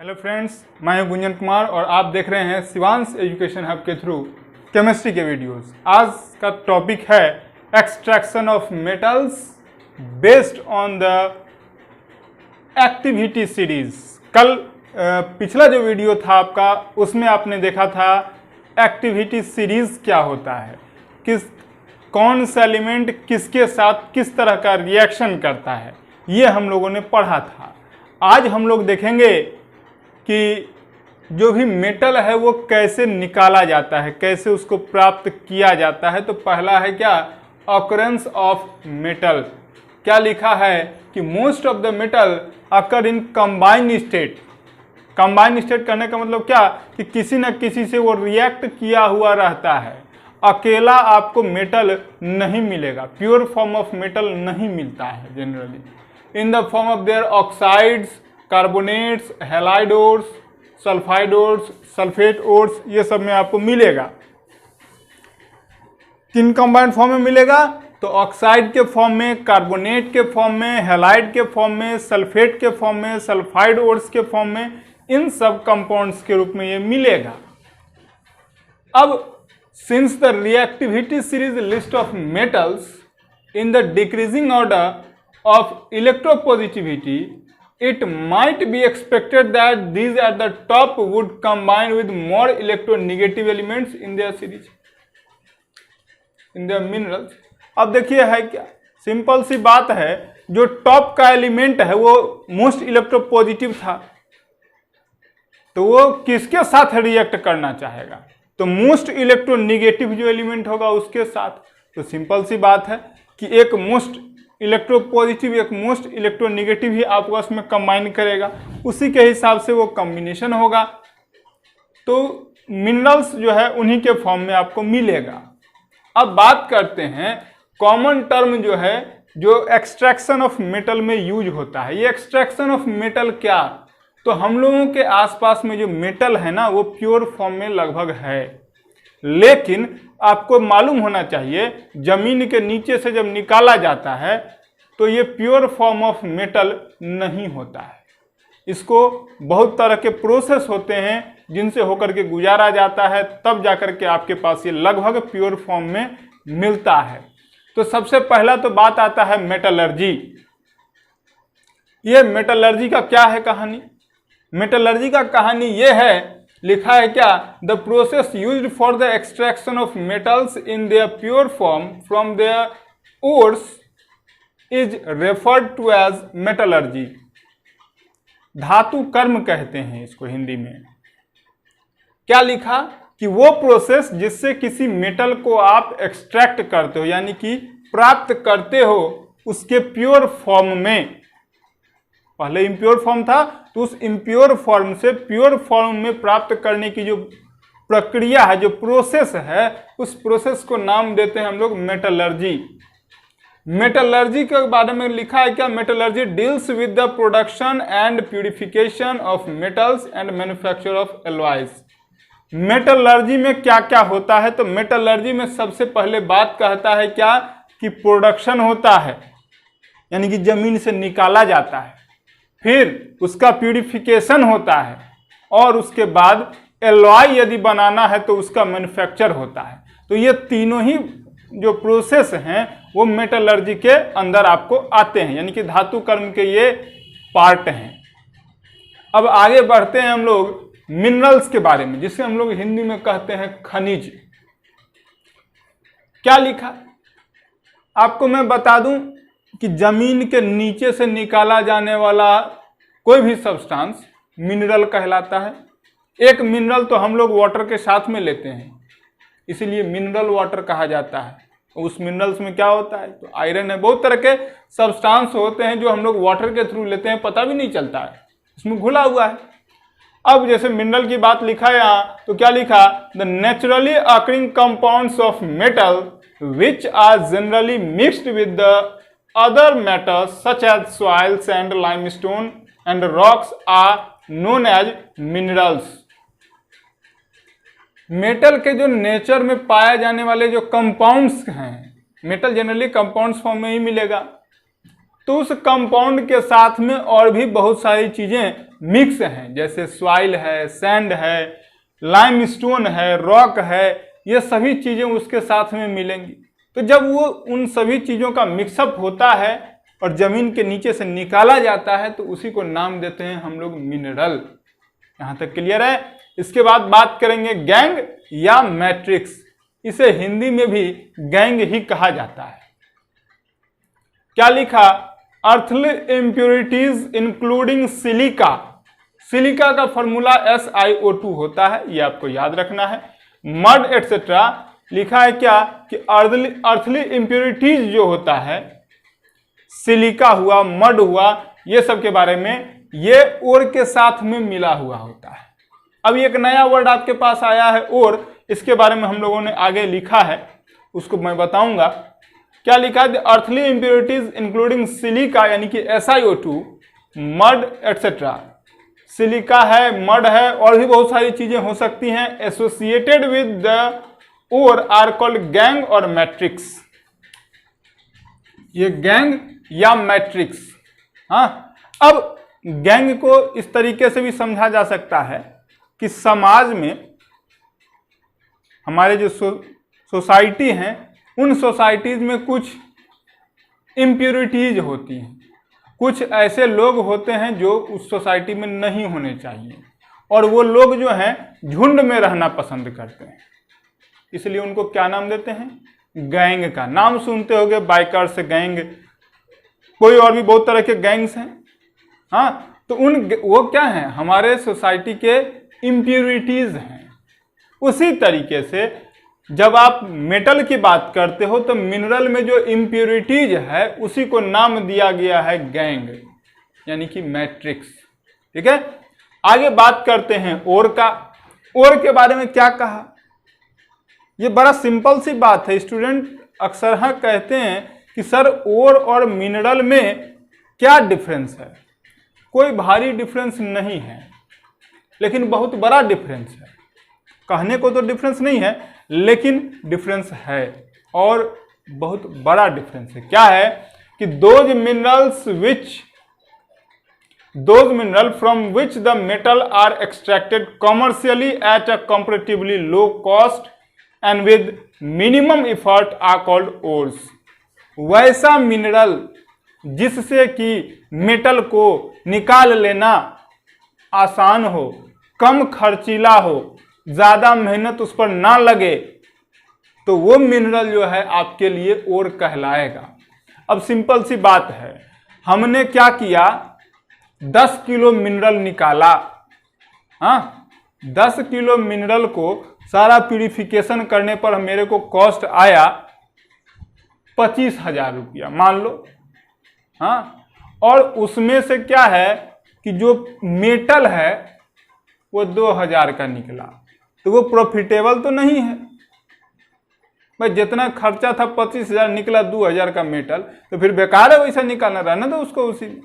Hello friends, मैं हूं गुंजन कुमार और आप देख रहे हैं शिवांश एजुकेशन हब के थ्रू केमिस्ट्री के वीडियोस। आज का टॉपिक है extraction of metals based on the activity series. कल पिछला जो वीडियो था आपका, उसमें आपने देखा था एक्टिविटी सीरीज क्या होता है, कौन सा एलिमेंट किसके साथ किस तरह का रिएक्शन करता है, ये हम लोगों ने पढ़ा था। आज हम लोग देखेंगे कि जो भी मेटल है वो कैसे निकाला जाता है, कैसे उसको प्राप्त किया जाता है। तो पहला है क्या, ऑकरेंस ऑफ मेटल। क्या लिखा है कि most of the metal occur in combined state. Combined state करने का मतलब क्या कि किसी न किसी से वो रिएक्ट किया हुआ रहता है। अकेला आपको मेटल नहीं मिलेगा, प्योर फॉर्म ऑफ मेटल नहीं मिलता है generally. In the form of their oxides, carbonates, halide ores, sulphide ores, sulphate ores, ये सब में आपको मिलेगा। किन कंबाइंड फॉर्म में मिलेगा? तो ऑक्साइड के फॉर्म में, कार्बोनेट के फॉर्म में, हैलाइड के फॉर्म में, सल्फेट के फॉर्म में, सल्फाइड ओर्स के फॉर्म में, इन सब कंपाउंड्स के रूप में ये मिलेगा। अब since the reactivity series list of metals in the decreasing order of electropositivity, it might be expected that these at the top would combine with more electronegative elements in their series, in their minerals। अब देखिए है क्या, simple सी बात है, जो top का element है वो मोस्ट इलेक्ट्रोपॉजिटिव था, तो वो किसके साथ रिएक्ट करना चाहेगा? तो मोस्ट इलेक्ट्रोनेगेटिव जो एलिमेंट होगा उसके साथ। तो सिंपल सी बात है कि एक मोस्ट इलेक्ट्रोपॉजिटिव एक मोस्ट इलेक्ट्रोनेगेटिव ही आपस में कंबाइन करेगा, उसी के हिसाब से वो कॉम्बिनेशन होगा। तो मिनरल्स जो है उन्हीं के फॉर्म में आपको मिलेगा। अब बात करते हैं कॉमन टर्म जो है, जो एक्सट्रैक्शन ऑफ मेटल में यूज होता है। ये एक्सट्रैक्शन ऑफ मेटल क्या, तो हम लोगों के आसपास में जो मेटल है ना वो प्योर फॉर्म में लगभग है, लेकिन आपको मालूम होना चाहिए जमीन के नीचे से जब निकाला जाता है तो ये प्योर फॉर्म ऑफ मेटल नहीं होता है। इसको बहुत तरह के प्रोसेस होते हैं जिनसे होकर के गुजारा जाता है, तब जाकर के आपके पास ये लगभग प्योर फॉर्म में मिलता है। तो सबसे पहला तो बात आता है मेटलर्जी। ये मेटलर्जी का क्या है कहानी? मेटलर्जी का कहानी ये है, लिखा है क्या, the process used for the extraction of metals in their pure form from their ores is referred to as metallurgy. धातु कर्म कहते हैं इसको हिंदी में। क्या लिखा कि वो प्रोसेस जिससे किसी मेटल को आप एक्सट्रैक्ट करते हो, यानी कि प्राप्त करते हो उसके प्योर फॉर्म में। पहले इम्प्योर फॉर्म था, तो उस इम्प्योर फॉर्म से प्योर फॉर्म में प्राप्त करने की जो प्रक्रिया है, जो प्रोसेस है, उस प्रोसेस को नाम देते हैं हम लोग मेटलर्जी। मेटलर्जी के बारे में लिखा है क्या, metallurgy deals with the production and purification of metals and manufacture of alloys. Metallurgy में क्या क्या होता है? तो मेटलर्जी में सबसे पहले बात कहता है क्या कि प्रोडक्शन होता है, यानी कि जमीन से निकाला जाता है, फिर उसका प्यूरिफिकेशन होता है, और उसके बाद एलॉय यदि बनाना है तो उसका मैन्युफैक्चर होता है। तो ये तीनों ही जो प्रोसेस हैं वो मेटलर्जी के अंदर आपको आते हैं, यानी कि धातु कर्म के ये पार्ट हैं। अब आगे बढ़ते हैं हम लोग मिनरल्स के बारे में, जिसे हम लोग हिंदी में कहते हैं खनिज। क्या लिखा आपको मैं बता दूं कि जमीन के नीचे से निकाला जाने वाला कोई भी सब्सटेंस मिनरल कहलाता है। एक मिनरल तो हम लोग वाटर के साथ में लेते हैं, इसीलिए मिनरल वाटर कहा जाता है। उस मिनरल्स में क्या होता है, तो आयरन है, बहुत तरह के सब्सटेंस होते हैं जो हम लोग वाटर के थ्रू लेते हैं, पता भी नहीं चलता है, उसमें घुला हुआ है। अब जैसे मिनरल की बात लिखा है यहाँ, तो क्या लिखा, the naturally occurring compounds of metal which are generally mixed with the other matters such as soil, sand, limestone and rocks are known as minerals। Metal के जो नेचर में पाए जाने वाले जो कंपाउंड्स हैं, मेटल जनरली कंपाउंड्स फॉर्म में ही मिलेगा, तो उस कंपाउंड के साथ में और भी बहुत सारी चीजें मिक्स हैं, जैसे सॉइल है, सैंड है, लाइमस्टोन है, रॉक है, ये सभी चीजें उसके साथ में मिलेंगी। तो जब वो उन सभी चीजों का मिक्सअप होता है और जमीन के नीचे से निकाला जाता है तो उसी को नाम देते हैं हम लोग मिनरल। यहां तक क्लियर है। इसके बाद बात करेंगे गैंग या मैट्रिक्स। इसे हिंदी में भी गैंग ही कहा जाता है। क्या लिखा? Earthly impurities including silica. Silica का फॉर्मूला SiO2 होता है, ये आपको याद रखना है। मड एटसेट्रा लिखा है क्या कि अर्थली इम्प्योरिटीज जो होता है, सिलिका हुआ, मड हुआ, ये सब के बारे में ये ओर के साथ में मिला हुआ होता है। अब एक नया वर्ड आपके पास आया है ओर, इसके बारे में हम लोगों ने आगे लिखा है, उसको मैं बताऊंगा। क्या लिखा है? अर्थली इम्प्योरिटीज इंक्लूडिंग सिलिका यानी कि SiO2, मड एटसेट्रा। सिलिका है, मड है, और भी बहुत सारी चीजें हो सकती हैं। Associated with the ore are called gangue और मैट्रिक्स। ये गैंग या मैट्रिक्स। हाँ, अब गैंग को इस तरीके से भी समझा जा सकता है कि समाज में हमारे जो सोसाइटी हैं, उन सोसाइटीज में कुछ इम्प्योरिटीज होती हैं, कुछ ऐसे लोग होते हैं जो उस सोसाइटी में नहीं होने चाहिए, और वो लोग जो हैं झुंड में रहना पसंद करते हैं, इसलिए उनको क्या नाम देते हैं? गैंग का। नाम सुनते होंगे, बाइकर्स गैंग, कोई और भी बहुत तरह के गैंग्स हैं। हाँ, तो वो क्या हैं? हमारे सोसाइटी के इम्प्योरिटीज हैं। उसी तरीके से जब आप मेटल की बात करते हो तो मिनरल में जो इम्प्योरिटीज है उसी को नाम दिया गया है गैंग यानी कि मैट्रिक्स। ठीक है, आगे बात करते हैं ओर का। ओर के बारे में क्या कहा? ये बड़ा सिंपल सी बात है। स्टूडेंट अक्सर हाँ कहते हैं कि सर ओर और मिनरल में क्या डिफरेंस है? कोई भारी डिफरेंस नहीं है, लेकिन बहुत बड़ा डिफरेंस है। कहने को तो डिफरेंस नहीं है, लेकिन डिफरेंस है, और बहुत बड़ा डिफरेंस है। क्या है कि those mineral from which the metal are extracted commercially at a comparatively low cost and with minimum effort are called ores. वैसा मिनरल जिससे कि मेटल को निकाल लेना आसान हो, कम खर्चीला हो, ज्यादा मेहनत उस पर ना लगे, तो वो मिनरल जो है आपके लिए ओर कहलाएगा। अब सिंपल सी बात है, हमने क्या किया? 10 किलो मिनरल निकाला। हाँ, 10 किलो मिनरल को सारा प्यूरिफिकेशन करने पर मेरे को कॉस्ट आया 25,000 रुपया मान लो। हाँ, और उसमें से क्या है कि जो मेटल है वो 2,000 का निकला, तो वो प्रॉफिटेबल तो नहीं है भाई। जितना खर्चा था 25,000 निकला 2,000 का मेटल, तो फिर बेकार है वैसा निकालना, रहना तो उसको उसी में।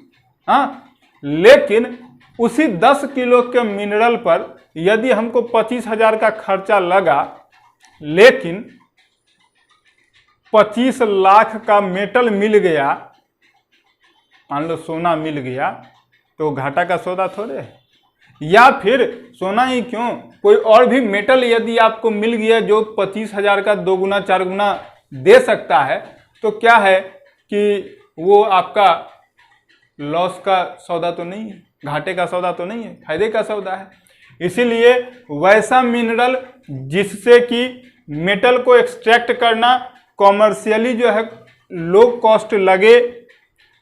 हाँ, लेकिन उसी 10 किलो के मिनरल पर यदि हमको 25,000 का खर्चा लगा, लेकिन 25 लाख का मेटल मिल गया, मान लो सोना मिल गया, तो घाटा का सौदा थोड़े है। या फिर सोना ही क्यों, कोई और भी मेटल यदि आपको मिल गया जो 25,000 का 2 गुना 4 गुना दे सकता है, तो क्या है कि वो आपका लॉस का सौदा तो नहीं है, घाटे का सौदा तो नहीं है, फायदे का सौदा है। इसीलिए वैसा मिनरल जिससे कि मेटल को एक्सट्रैक्ट करना कॉमर्शियली जो है लो कॉस्ट लगे,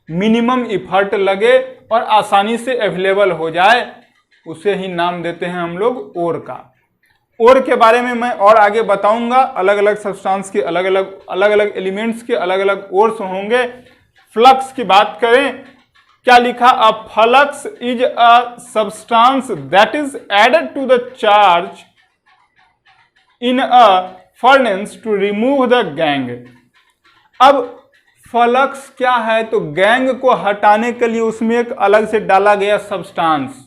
मिनिमम इफर्ट लगे और आसानी से अवेलेबल हो जाए, उसे ही नाम देते हैं हम लोग ओर का। ओर के बारे में मैं और आगे बताऊंगा। अलग अलग सब्सटेंस के अलग अलग एलिमेंट्स के अलग अलग ओर्स होंगे। फ्लक्स की बात करें, क्या लिखा? A flux is a substance that is added to the charge in a furnace to remove the gangue. अब फ्लक्स क्या है? तो गैंग को हटाने के लिए उसमें एक अलग से डाला गया सब्सटेंस।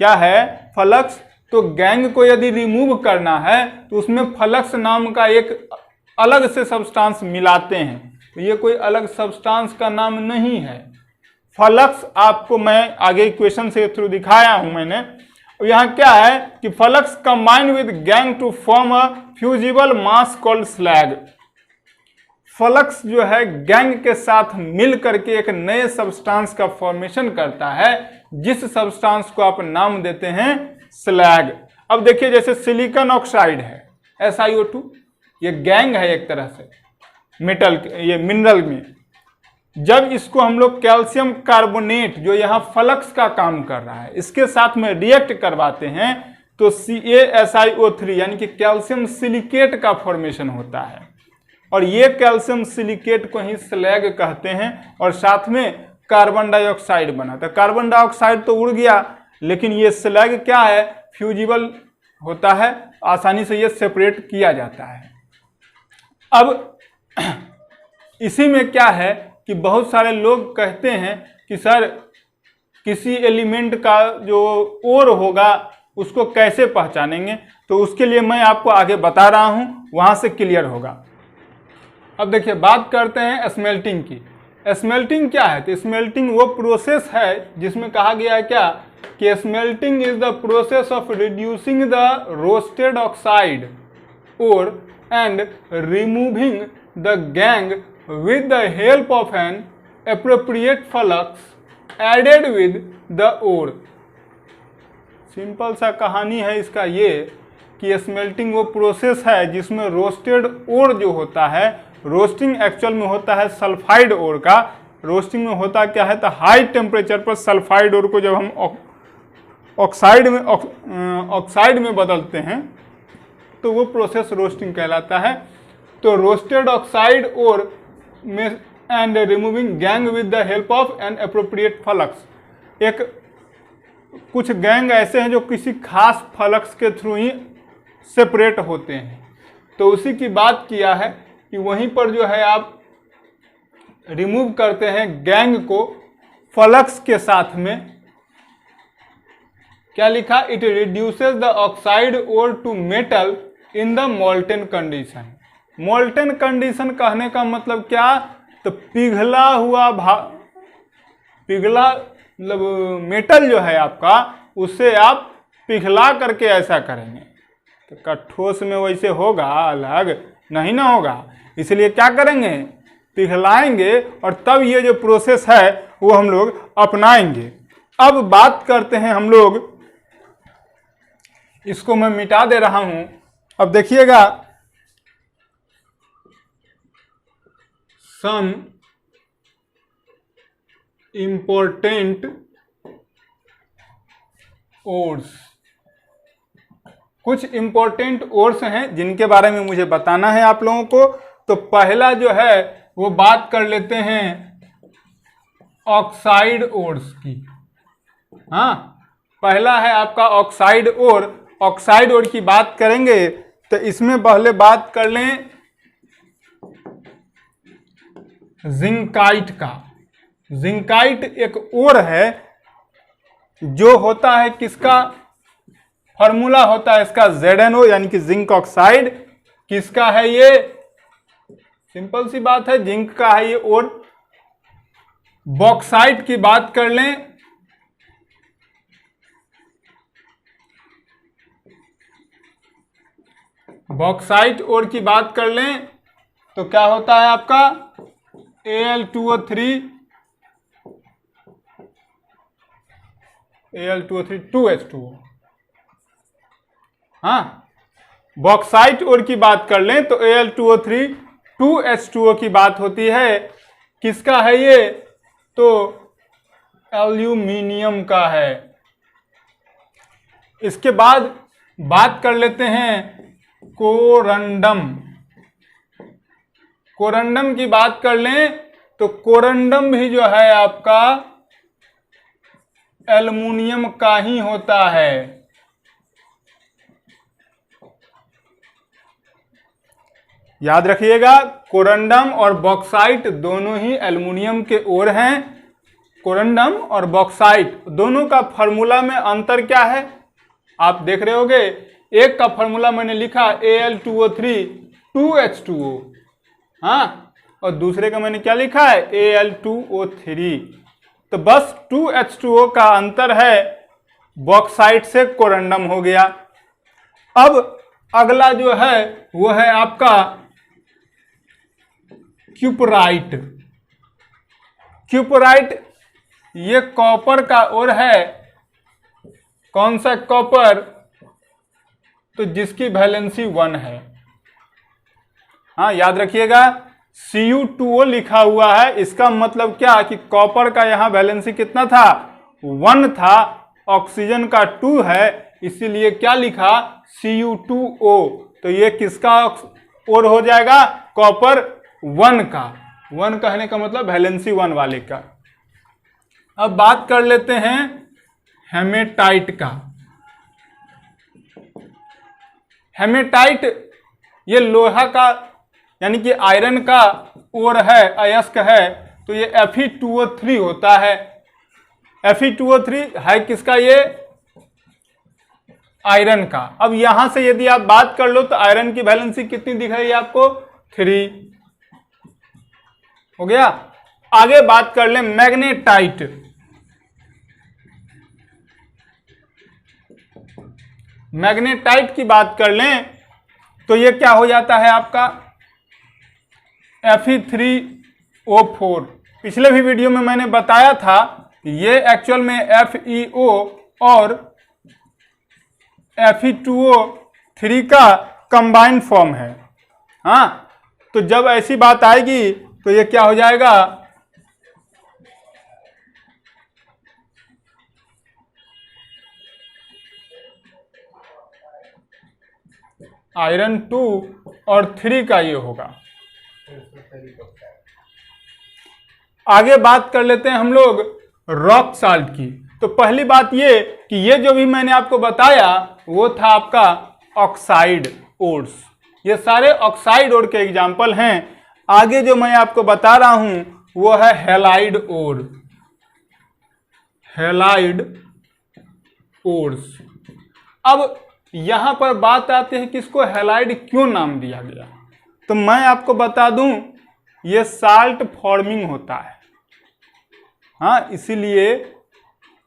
क्या है? फ्लक्स। तो गैंग को यदि रिमूव करना है तो उसमें फ्लक्स नाम का एक अलग से सब्सटेंस मिलाते हैं। तो ये कोई अलग सब्सटेंस का नाम नहीं है, फ्लक्स आपको मैं आगे इक्वेशन से थ्रू दिखाया हूं मैंने। यहाँ क्या है कि flux combine with gangue to form a fusible mass called slag. Flux जो है गैंग के साथ मिल करके एक नए सब्सटेंस का फॉर्मेशन करता है, जिस सब्सटेंस को आप नाम देते हैं स्लैग। अब देखिए जैसे सिलिकॉन ऑक्साइड है SiO2, ये गैंग है एक तरह से मेटल, ये मिनरल में। जब इसको हम लोग कैल्शियम कार्बोनेट जो यहाँ फ्लक्स का काम कर रहा है इसके साथ में रिएक्ट करवाते हैं तो CaSiO3 यानी कि कैल्शियम सिलिकेट का फॉर्मेशन होता है, और ये कैल्शियम सिलिकेट को ही स्लैग कहते हैं। और साथ में कार्बन डाइऑक्साइड बना, तो कार्बन डाइऑक्साइड तो उड़ गया, लेकिन ये स्लैग क्या है, फ्यूजिबल होता है, आसानी से ये सेपरेट किया जाता है। अब इसी में क्या है कि बहुत सारे लोग कहते हैं कि सर किसी एलिमेंट का जो ओर होगा उसको कैसे पहचानेंगे, तो उसके लिए मैं आपको आगे बता रहा हूं, वहां से क्लियर होगा। अब देखिए बात करते हैं स्मेल्टिंग की। स्मेल्टिंग क्या है, तो स्मेल्टिंग वो प्रोसेस है जिसमें कहा गया है क्या कि smelting is the process of reducing the roasted oxide और and removing the gangue with the help of an appropriate flux added with the ore। Simple सा कहानी है इसका ये कि स्मेल्टिंग वो प्रोसेस है जिसमें रोस्टेड ओर जो होता है, रोस्टिंग एक्चुअल में होता है सल्फाइड ओर का। रोस्टिंग में होता क्या है, तो हाई टेम्परेचर पर सल्फाइड ओर को जब हम ऑक्साइड में बदलते हैं तो वो प्रोसेस रोस्टिंग कहलाता है। तो रोस्टेड ऑक्साइड ओर में and removing gang with the help of N appropriate flux. एक कुछ गैंग ऐसे हैं जो किसी खास फ्लक्स के थ्रू ही सेपरेट होते हैं, तो उसी की बात किया है कि वहीं पर जो है आप रिमूव करते हैं गैंग को फ्लक्स के साथ में। क्या लिखा, it reduces the oxide ore to metal in the molten condition. Molten condition कहने का मतलब क्या, तो पिघला हुआ मतलब मेटल जो है आपका, उससे आप पिघला करके ऐसा करेंगे तो ठोस में वैसे होगा, अलग नहीं ना होगा। इसलिए क्या करेंगे, पिघलाएंगे और तब ये जो प्रोसेस है वो हम लोग अपनाएंगे। अब बात करते हैं हम लोग, इसको मैं मिटा दे रहा हूं। अब देखिएगा some important ores, कुछ इंपॉर्टेंट ओर्स हैं जिनके बारे में मुझे बताना है आप लोगों को। तो पहला जो है वो बात कर लेते हैं ऑक्साइड ओर्स की। हाँ, पहला है आपका ऑक्साइड ओर। ऑक्साइड ओर की बात करेंगे तो इसमें पहले बात कर लें जिंकाइट का। जिंकाइट एक ओर है जो होता है, किसका फॉर्मूला होता है इसका ZnO यानी कि जिंक ऑक्साइड। किसका है ये, सिंपल सी बात है, जिंक का है ये ओर। बॉक्साइट की बात कर लें, बॉक्साइट ओर की बात कर लें तो क्या होता है आपका Al2O3 2H2O। हाँ, बॉक्साइट ओर की बात कर लें तो Al2O3 2H2O की बात होती है। किसका है ये, तो एल्यूमिनियम का है। इसके बाद बात कर लेते हैं कोरंडम। कोरंडम की बात कर लें तो कोरंडम भी जो है आपका एल्युमिनियम का ही होता है। याद रखिएगा, कोरंडम और बॉक्साइट दोनों ही एल्युमिनियम के ओर हैं। कोरंडम और बॉक्साइट दोनों का फॉर्मूला में अंतर क्या है आप देख रहे होगे। एक का फॉर्मूला मैंने लिखा Al2O3 2H2O, हाँ, और दूसरे का मैंने क्या लिखा है Al2O3। तो बस 2H2O का अंतर है, बॉक्साइट से कोरंडम हो गया। अब अगला जो है वो है आपका क्यूपराइट। क्यूपराइट ये कॉपर का और है, कौन सा कॉपर, तो जिसकी वैलेंसी 1 है। हाँ याद रखिएगा, Cu2O लिखा हुआ है, इसका मतलब क्या कि कॉपर का यहाँ वैलेंसी कितना था, 1 था, ऑक्सीजन का 2 है, इसीलिए क्या लिखा, Cu2O। तो ये किसका और हो जाएगा, कॉपर 1 का। 1 कहने का मतलब वैलेंसी 1 वाले का। अब बात कर लेते हैं हेमेटाइट का। हेमेटाइट ये लोहा का यानी कि आयरन का और है, अयस्क है, तो ये Fe2O3 होता है। Fe2O3 है किसका, ये आयरन का। अब यहां से यदि आप बात कर लो तो आयरन की वैलेंसी कितनी दिख रही है आपको, 3 हो गया। आगे बात कर ले मैग्नेटाइट। मैग्नेटाइट की बात कर लें तो ये क्या हो जाता है आपका, Fe3O4। पिछले भी वीडियो में मैंने बताया था ये एक्चुअल में FeO और Fe2O3 का कंबाइंड फॉर्म है। हाँ, तो जब ऐसी बात आएगी तो ये क्या हो जाएगा, आयरन 2 और 3 का ये होगा। आगे बात कर लेते हैं हम लोग रॉक साल्ट की। तो पहली बात ये कि ये जो भी मैंने आपको बताया वो था आपका ऑक्साइड ओर्स। ये सारे ऑक्साइड ओर के एग्जाम्पल हैं। आगे जो मैं आपको बता रहा हूं वो है हैलाइड ओर। Halide ores. अब यहां पर बात आती है कि इसको हैलाइड क्यों नाम दिया गया। तो मैं आपको बता दूं ये साल्ट फॉर्मिंग होता है। हाँ, इसीलिए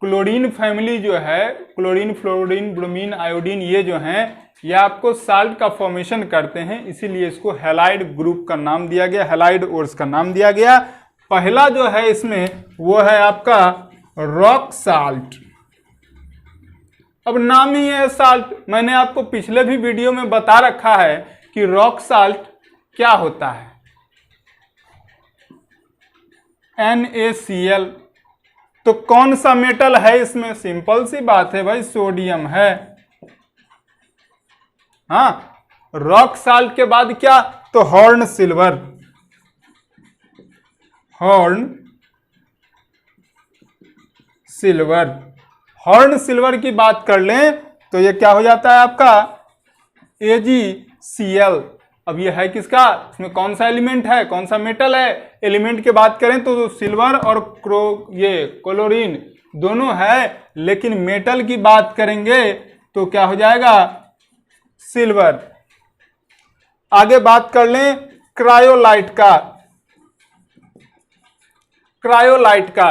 क्लोरीन फैमिली जो है, क्लोरीन, फ्लोरीन, ब्रोमीन, आयोडीन, ये जो हैं ये आपको साल्ट का फॉर्मेशन करते हैं, इसीलिए इसको हैलाइड ग्रुप का नाम दिया गया, हैलाइड ओर्स का नाम दिया गया। पहला जो है इसमें वो है आपका रॉक साल्ट। अब नाम ही है साल्ट। मैंने आपको पिछले भी वीडियो में बता रखा है कि रॉक साल्ट क्या होता है, NaCl। तो कौन सा मेटल है इसमें, सिंपल सी बात है भाई, सोडियम है। हाँ, रॉक साल्ट के बाद क्या, तो horn silver. Horn silver. Horn silver की बात कर लें तो ये क्या हो जाता है आपका, AgCl। अब ये है किसका, इसमें कौन सा एलिमेंट है, कौन सा मेटल है। एलिमेंट की बात करें तो सिल्वर और ये क्लोरीन दोनों है, लेकिन मेटल की बात करेंगे तो क्या हो जाएगा, सिल्वर। आगे बात कर लें क्रायोलाइट का। क्रायोलाइट का,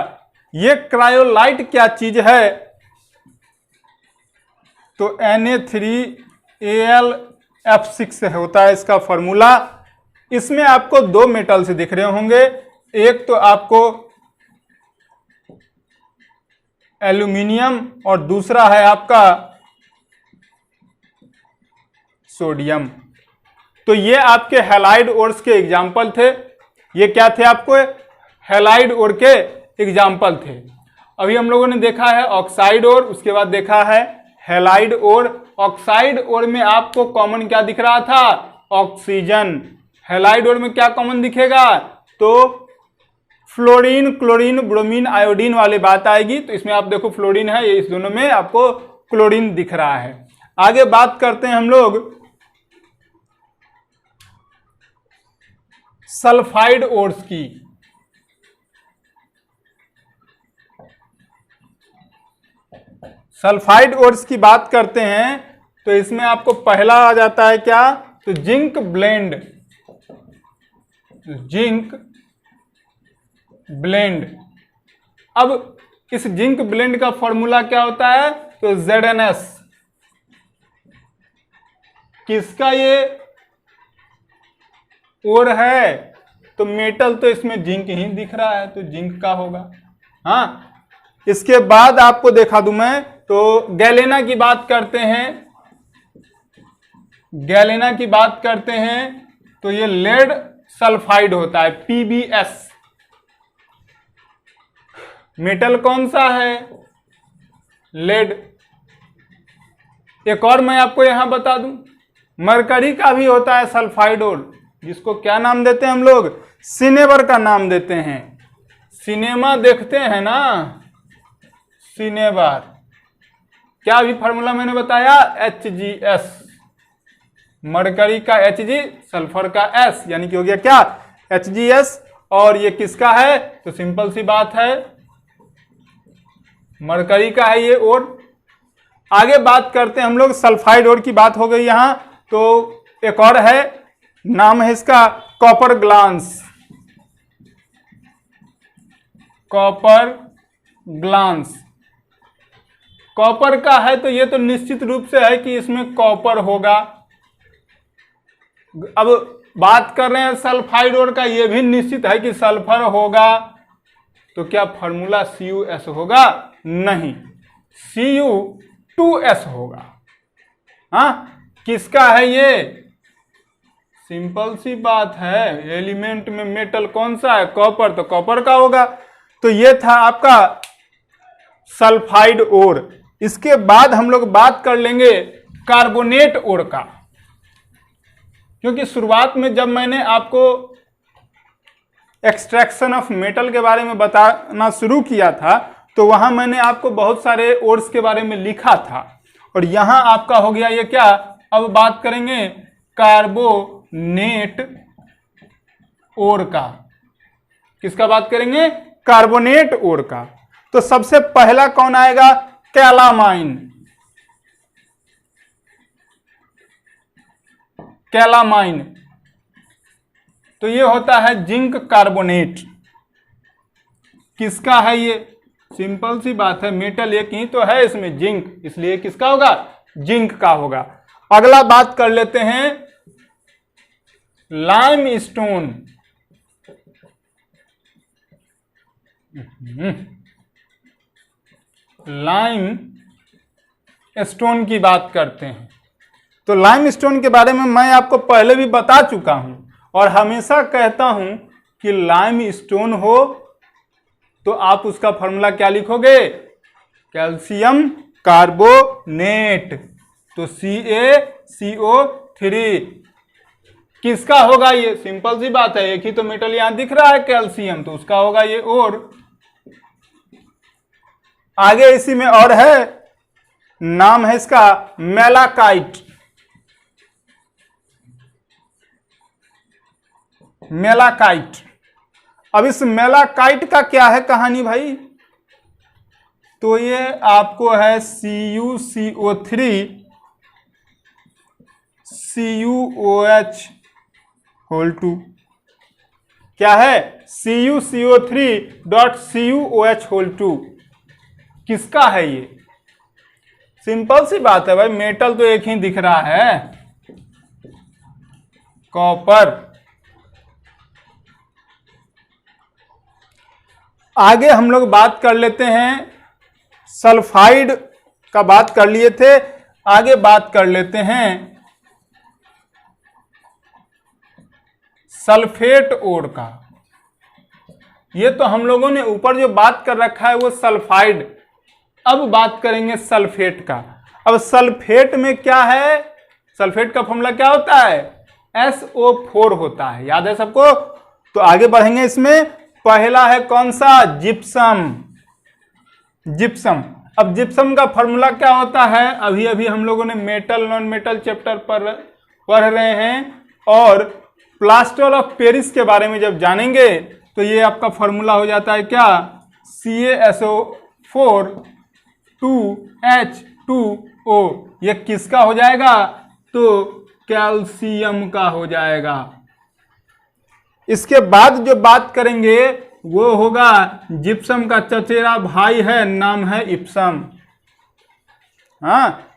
ये क्रायोलाइट क्या चीज है, तो Na3Al होता है इसका फॉर्मूला। इसमें आपको 2 मेटल से दिख रहे होंगे, एक तो आपको एल्यूमिनियम और दूसरा है आपका सोडियम। तो ये आपके हैलाइड ओर्स के एग्जाम्पल थे। ये क्या थे, आपको हैलाइड ओर के एग्जाम्पल थे। अभी हम लोगों ने देखा है ऑक्साइड ओर, उसके बाद देखा है हैलाइड ओर। ऑक्साइड ओर में आपको कॉमन क्या दिख रहा था, ऑक्सीजन। हैलाइड ओर में क्या कॉमन दिखेगा, तो फ्लोरीन, क्लोरीन, ब्रोमीन, आयोडीन वाली बात आएगी। तो इसमें आप देखो फ्लोरीन है, ये इस दोनों में आपको क्लोरीन दिख रहा है। आगे बात करते हैं हम लोग सल्फाइड ओर्स की। सल्फाइड ओर्स की बात करते हैं तो इसमें आपको पहला आ जाता है क्या, तो जिंक ब्लेंड। जिंक ब्लेंड अब इस जिंक ब्लेंड का फॉर्मूला क्या होता है? तो ZnS। किसका ये और है? तो मेटल तो इसमें जिंक ही दिख रहा है, तो जिंक का होगा। हाँ, इसके बाद आपको दिखा दूं मैं, तो गैलेना की बात करते हैं। गैलेना की बात करते हैं तो ये लेड सल्फाइड होता है, PbS। मेटल कौन सा है? लेड। एक और मैं आपको यहां बता दूं, मरकरी का भी होता है सल्फाइड और, जिसको क्या नाम देते हैं हम लोग? सिनेबर का नाम देते हैं। सिनेमा देखते हैं ना, सिनेबर। क्या भी फॉर्मूला मैंने बताया? HgS। मरकरी का Hg, सल्फर का S, यानी कि हो गया क्या? HgS। और ये किसका है? तो सिंपल सी बात है, मरकरी का है ये। और आगे बात करते हैं हम लोग, सल्फाइड और की बात हो गई यहां, तो एक और है, नाम है इसका copper glance. Copper glance. Copper का है तो ये तो निश्चित रूप से है कि इसमें कॉपर होगा। अब बात कर रहे हैं सल्फाइड और का, ये भी निश्चित है कि सल्फर होगा। तो क्या फॉर्मूला CuS होगा? नहीं, Cu2S होगा। हाँ, किसका है ये? सिंपल सी बात है, एलिमेंट में मेटल कौन सा है? कॉपर, तो कॉपर का होगा। तो ये था आपका सल्फाइड और। इसके बाद हम लोग बात कर लेंगे कार्बोनेट और का, क्योंकि शुरुआत में जब मैंने आपको एक्सट्रैक्शन ऑफ मेटल के बारे में बताना शुरू किया था, तो वहां मैंने आपको बहुत सारे ओर्स के बारे में लिखा था, और यहां आपका हो गया ये क्या? अब बात करेंगे कार्बोनेट और का। किसका बात करेंगे? कार्बोनेट और का। तो सबसे पहला कौन आएगा? कैलामाइन। कैलामाइन तो ये होता है जिंक कार्बोनेट। किसका है ये? सिंपल सी बात है, मेटल एक ही तो है इसमें, जिंक, इसलिए किसका होगा? जिंक का होगा। अगला बात कर लेते हैं लाइम स्टोन। लाइम स्टोन की बात करते हैं। तो लाइम स्टोन के बारे में मैं आपको पहले भी बता चुका हूं, और हमेशा कहता हूं कि लाइम स्टोन हो तो आप उसका फॉर्मूला क्या लिखोगे? कैल्शियम कार्बोनेट, तो CaCO3। किसका होगा ये? सिंपल सी बात है, एक ही तो मेटल यहां दिख रहा है कैल्शियम, तो उसका होगा ये। और आगे इसी में और है, नाम है इसका मेलाकाइट। मेलाकाइट। अब इस मेलाकाइट का क्या है कहानी भाई? तो ये आपको है CuCO3 CuOH2। क्या है? CuCO3.CuOH2। किसका है ये? सिंपल सी बात है भाई, मेटल तो एक ही दिख रहा है, कॉपर। आगे हम लोग बात कर लेते हैं, सल्फाइड का बात कर लिए थे, आगे बात कर लेते हैं सल्फेट और का। ये तो हम लोगों ने ऊपर जो बात कर रखा है वो सल्फाइड। अब बात करेंगे सल्फेट का। अब सल्फेट में क्या है? सल्फेट का फॉर्मूला क्या होता है? SO4 होता है, याद है सबको? तो आगे बढ़ेंगे इसमें। पहला है कौन सा? जिप्सम। जिप्सम। अब जिप्सम का फॉर्मूला क्या होता है? अभी अभी हम लोगों ने मेटल नॉन मेटल चैप्टर पर पढ़ रहे हैं, और प्लास्टर ऑफ पेरिस के बारे में जब जानेंगे तो ये आपका फॉर्मूला हो जाता है क्या? CaSO4 2H2O। ये किसका हो जाएगा? तो कैल्शियम का हो जाएगा। इसके बाद जो बात करेंगे वो होगा जिप्सम का चचेरा भाई है, नाम है इप्सम। हाँ,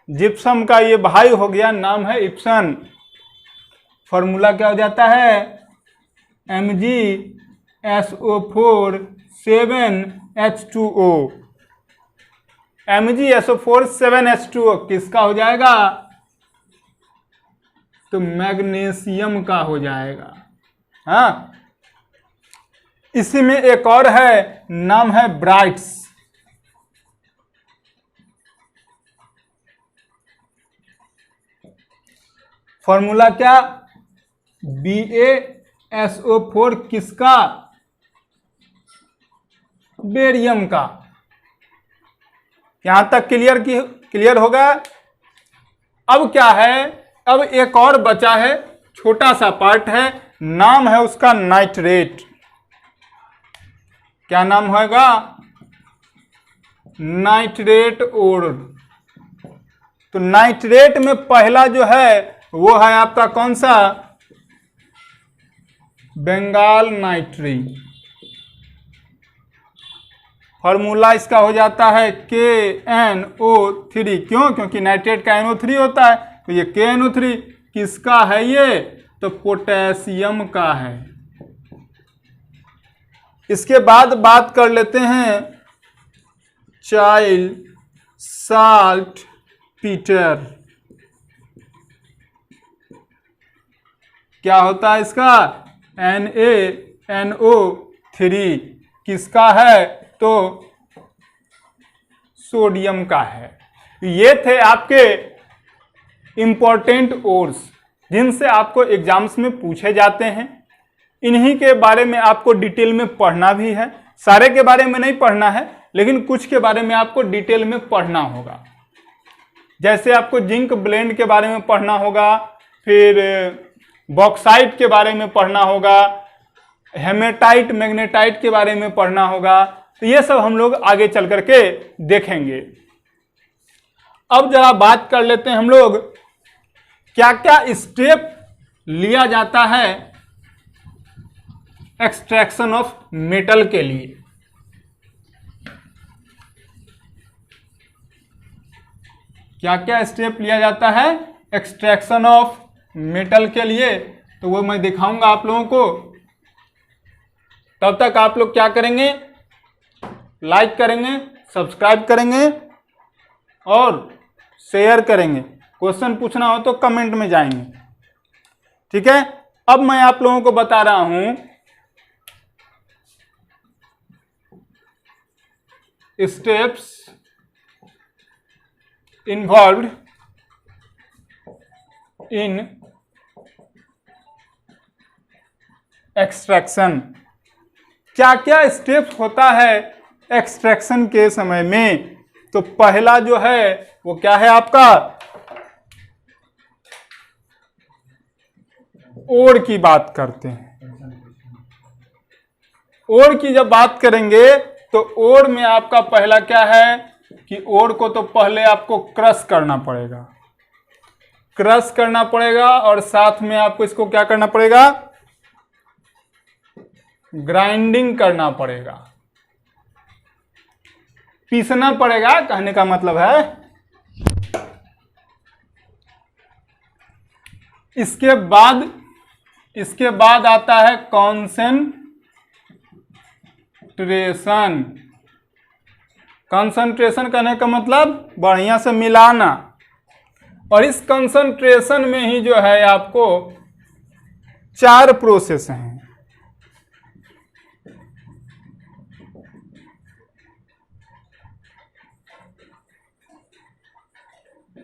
जिप्सम का ये भाई हो गया, नाम है इप्सन। फॉर्मूला क्या हो जाता है? MgSO4 7H2O। MgSO4 7H2O किसका हो जाएगा? तो मैग्नीशियम का हो जाएगा। हाँ, इसी में एक और है, नाम है ब्राइट्स। फॉर्मूला क्या? BaSO4 किसका? बेरियम का। यहां तक क्लियर होगा? अब क्या है? अब एक और बचा है, छोटा सा पार्ट है, नाम है उसका नाइट्रेट। क्या नाम होगा? नाइट्रेट ओर। तो नाइट्रेट में पहला जो है वो है आपका कौन सा? बंगाल नाइट्री। फॉर्मूला इसका हो जाता है KNO3। क्यों? क्योंकि नाइट्रेट का NO3 होता है, तो ये KNO3 किसका है? ये तो पोटेशियम का है। इसके बाद बात कर लेते हैं चाइल्ड साल्ट पीटर। क्या होता है इसका? NaNO3 किसका है? तो सोडियम का है। ये थे आपके इंपॉर्टेंट ओर्स जिनसे आपको एग्जाम्स में पूछे जाते हैं। इन्हीं के बारे में आपको डिटेल में पढ़ना भी है। सारे के बारे में नहीं पढ़ना है, लेकिन कुछ के बारे में आपको डिटेल में पढ़ना होगा। जैसे आपको जिंक ब्लेंड के बारे में पढ़ना होगा, फिर बॉक्साइट के बारे में पढ़ना होगा, हेमेटाइट मैग्नेटाइट के बारे में पढ़ना होगा। तो ये सब हम लोग आगे चल करके देखेंगे। अब जरा बात कर लेते हैं हम लोग, क्या क्या स्टेप लिया जाता है एक्सट्रैक्शन ऑफ मेटल के लिए। क्या क्या स्टेप लिया जाता है एक्सट्रैक्शन ऑफ मेटल के लिए, तो वो मैं दिखाऊंगा आप लोगों को। तब तक आप लोग क्या करेंगे? लाइक करेंगे, सब्सक्राइब करेंगे और शेयर करेंगे। क्वेश्चन पूछना हो तो कमेंट में जाएंगे, ठीक है। अब मैं आप लोगों को बता रहा हूं स्टेप्स इन्वॉल्व्ड इन एक्सट्रैक्शन। क्या क्या स्टेप्स होता है एक्सट्रैक्शन के समय में। तो पहला जो है वो क्या है आपका? ओर की बात करते हैं। ओर की जब बात करेंगे तो ओर में आपका पहला क्या है कि ओर को तो पहले आपको क्रश करना पड़ेगा। क्रश करना पड़ेगा और साथ में आपको इसको क्या करना पड़ेगा? ग्राइंडिंग करना पड़ेगा, पीसना पड़ेगा, कहने का मतलब है। इसके बाद आता है कॉन्सेंट्रेशन। कंसंट्रेशन करने का मतलब बढ़िया से मिलाना। और इस कंसंट्रेशन में ही जो है आपको 4 प्रोसेस हैं।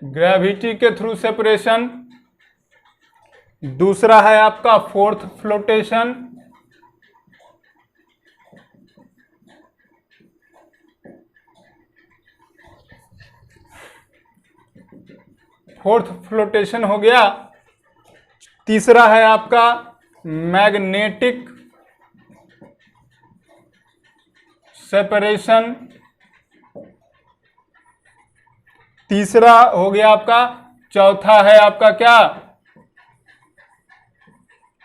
ग्रेविटी के थ्रू सेपरेशन, दूसरा है आपका फोर्थ फ्लोटेशन, हो गया। तीसरा है आपका मैग्नेटिक सेपरेशन, तीसरा हो गया आपका। चौथा है आपका क्या?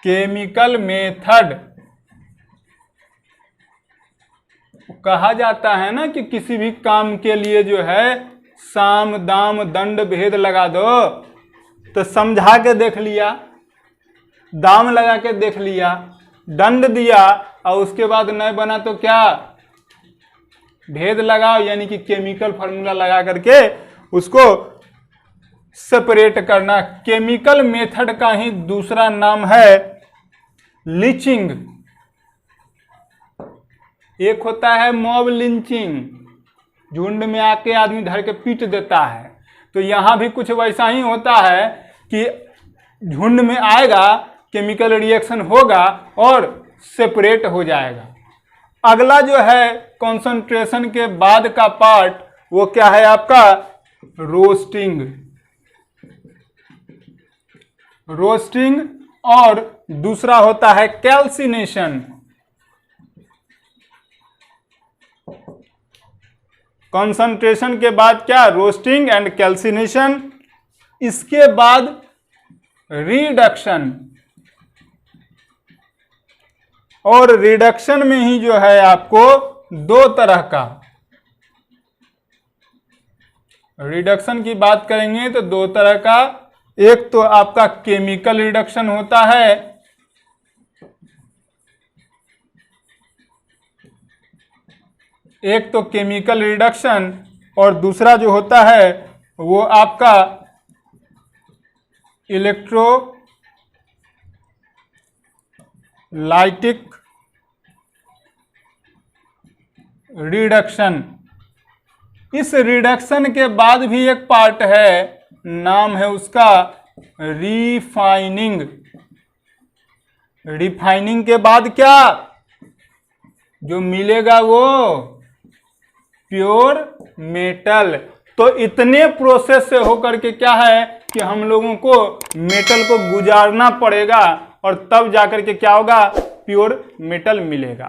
Chemical method. कहा जाता है ना कि किसी भी काम के लिए जो है साम दाम दंड भेद लगा दो, तो समझा के देख लिया, दाम लगा के देख लिया, दंड दिया और उसके बाद नहीं बना तो क्या भेद लगाओ, यानी कि केमिकल फार्मूला लगा करके उसको सेपरेट करना। केमिकल मेथड का ही दूसरा नाम है लीचिंग। एक होता है मॉब लिंचिंग, झुंड में आके आदमी धर के पीट देता है, तो यहां भी कुछ वैसा ही होता है कि झुंड में आएगा, केमिकल रिएक्शन होगा और सेपरेट हो जाएगा। अगला जो है कंसंट्रेशन के बाद का पार्ट, वो क्या है आपका रोस्टिंग। रोस्टिंग और दूसरा होता है कैल्सिनेशन। कंसंट्रेशन के बाद क्या रोस्टिंग एंड कैल्सिनेशन, इसके बाद रिडक्शन, और रिडक्शन में ही जो है आपको दो तरह का, रिडक्शन की बात करेंगे तो दो तरह का, एक तो आपका केमिकल रिडक्शन होता है, एक तो केमिकल रिडक्शन और दूसरा जो होता है वो आपका इलेक्ट्रोलाइटिक रिडक्शन। इस रिडक्शन के बाद भी एक पार्ट है, नाम है उसका रिफाइनिंग। रिफाइनिंग के बाद क्या जो मिलेगा वो प्योर मेटल। तो इतने प्रोसेस से होकर के क्या है कि हम लोगों को मेटल को गुजारना पड़ेगा और तब जाकर के क्या होगा प्योर मेटल मिलेगा।